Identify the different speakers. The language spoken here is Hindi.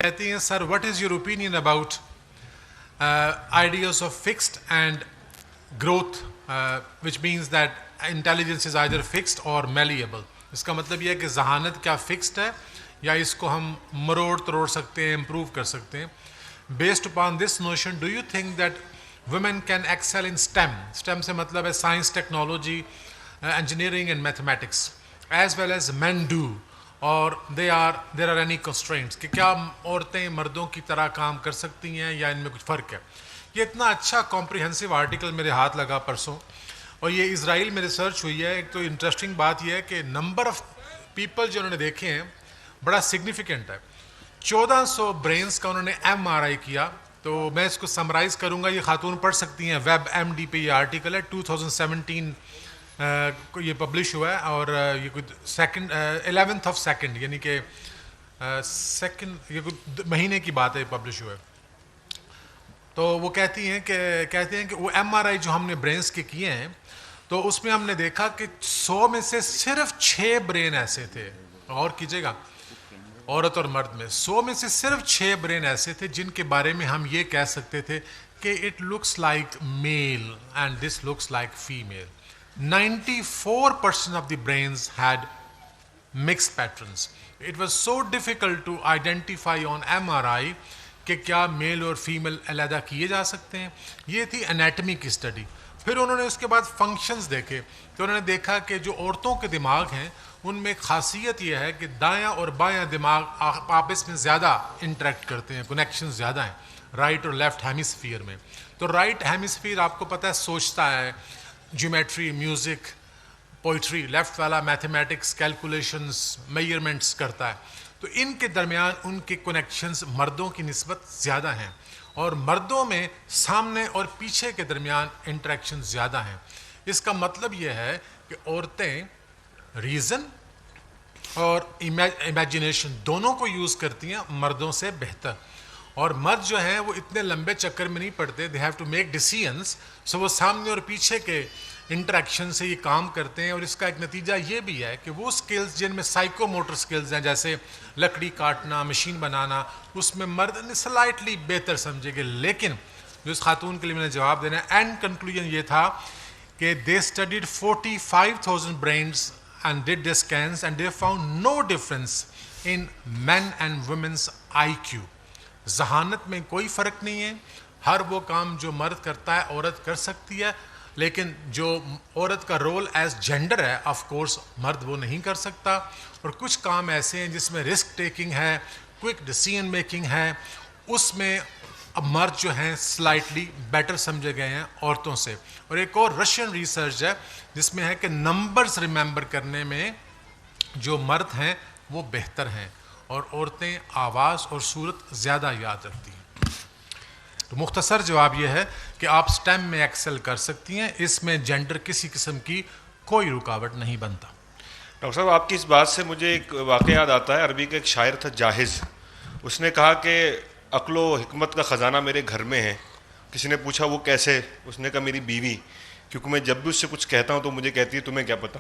Speaker 1: कहती हैं sir what is your opinion about ideas of fixed and growth which means that intelligence is either fixed or malleable. इसका मतलब यह है कि जहानत क्या फिक्स्ड है या इसको हम मरोड़ तरोड़ सकते हैं, इम्प्रूव कर सकते हैं. Based upon this notion, do you think that women can excel in STEM? STEM से मतलब है science, technology, engineering and mathematics, as well as men do, और there are any constraints कि क्या औरतें मर्दों की तरह काम कर सकती हैं या इनमें कुछ फ़र्क है. ये इतना अच्छा कॉम्प्रिहेंसिव आर्टिकल मेरे हाथ लगा परसों, और ये इज़राइल में रिसर्च हुई है. एक तो इंटरेस्टिंग बात यह है कि नंबर ऑफ़ पीपल जो उन्होंने देखे हैं बड़ा सिग्निफिकेंट है. 1400 ब्रेन्स का उन्होंने MRI किया. तो मैं इसको समराइज़ करूँगा, ये खातून पढ़ सकती हैं, वेब MD पे ये आर्टिकल है, 2017 को ये पब्लिश हुआ है, और ये कुछ 11th of 2nd यानी कि ये कुछ महीने की बात है, पब्लिश हुआ है. तो वो कहते हैं कि वो MRI जो हमने ब्रेन्स के किए हैं तो उसमें हमने देखा कि 100 में से सिर्फ 6 ब्रेन ऐसे थे. और कीजिएगा, औरत और मर्द में 100 में से सिर्फ 6 ब्रेन ऐसे थे जिनके बारे में हम ये कह सकते थे कि it looks like male and this looks like female. 94% of the brains had mixed patterns. It was so difficult to identify on MRI कि क्या मेल और फीमेल अलहदा किए जा सकते हैं. ये थी एनाटमी की स्टडी. फिर उन्होंने उसके बाद फंक्शंस देखे तो उन्होंने देखा कि जो औरतों के दिमाग हैं उनमें खासियत यह है कि दायां और बायां दिमाग आपस में ज़्यादा इंटरेक्ट करते हैं, कनेक्शन ज़्यादा हैं राइट और लेफ्ट हेमिस्फीयर में. तो राइट हेमिस्फीयर आपको पता है सोचता है, ज्योमेट्री, म्यूज़िक, पोइट्री. लेफ्ट वाला मैथमेटिक्स, कैलकुलेशंस, मेजरमेंट्स करता है. तो इनके दरमियान उनके कनेक्शंस मर्दों की निस्बत ज़्यादा हैं, और मर्दों में सामने और पीछे के दरमियान इंटरेक्शन ज़्यादा हैं. इसका मतलब यह है कि औरतें रीज़न और इमेजिनेशन दोनों को यूज़ करती हैं मर्दों से बेहतर. और मर्द जो हैं वो इतने लंबे चक्कर में नहीं पड़ते, they have to make decisions. So वो सामने और पीछे के इंटरेक्शन से ये काम करते हैं. और इसका एक नतीजा ये भी है कि वो स्किल्स जिनमें साइकोमोटर स्किल्स हैं, जैसे लकड़ी काटना, मशीन बनाना, उसमें मर्द ने स्लाइटली बेहतर समझेंगे. लेकिन जो इस खातून के लिए मैंने जवाब देना है, एंड कंक्लूजन ये था कि दे studied 45,000 brains and did the scans and they found no difference in men and women's IQ. जहानत में कोई फ़र्क नहीं है. हर वो काम जो मर्द करता है औरत कर सकती है, लेकिन जो औरत का रोल एज जेंडर है ऑफ कोर्स मर्द वो नहीं कर सकता. और कुछ काम ऐसे हैं जिसमें रिस्क टेकिंग है, क्विक डिसीजन मेकिंग है, उसमें अब मर्द जो हैं स्लाइटली बेटर समझे गए हैं औरतों से. और एक और रशियन रिसर्च है जिसमें है कि नंबर्स रिमेंबर करने में जो मर्द हैं वो बेहतर हैं और औरतें आवाज़ और सूरत ज़्यादा याद रखती हैं. तो मुख्तसर जवाब ये है कि आप स्टेम में एक्सेल कर सकती हैं, इसमें जेंडर किसी किस्म की कोई रुकावट नहीं बनता.
Speaker 2: डॉक्टर साहब, आपकी इस बात से मुझे एक वाक़या याद आता है. अरबी का एक शायर था जाहिज़, उसने कहा कि अक्लो हिकमत का ख़जाना मेरे घर में है. किसी ने पूछा वो कैसे, उसने कहा मेरी बीवी, क्योंकि मैं जब भी उससे कुछ कहता हूँ तो मुझे कहती है तुम्हें क्या पता.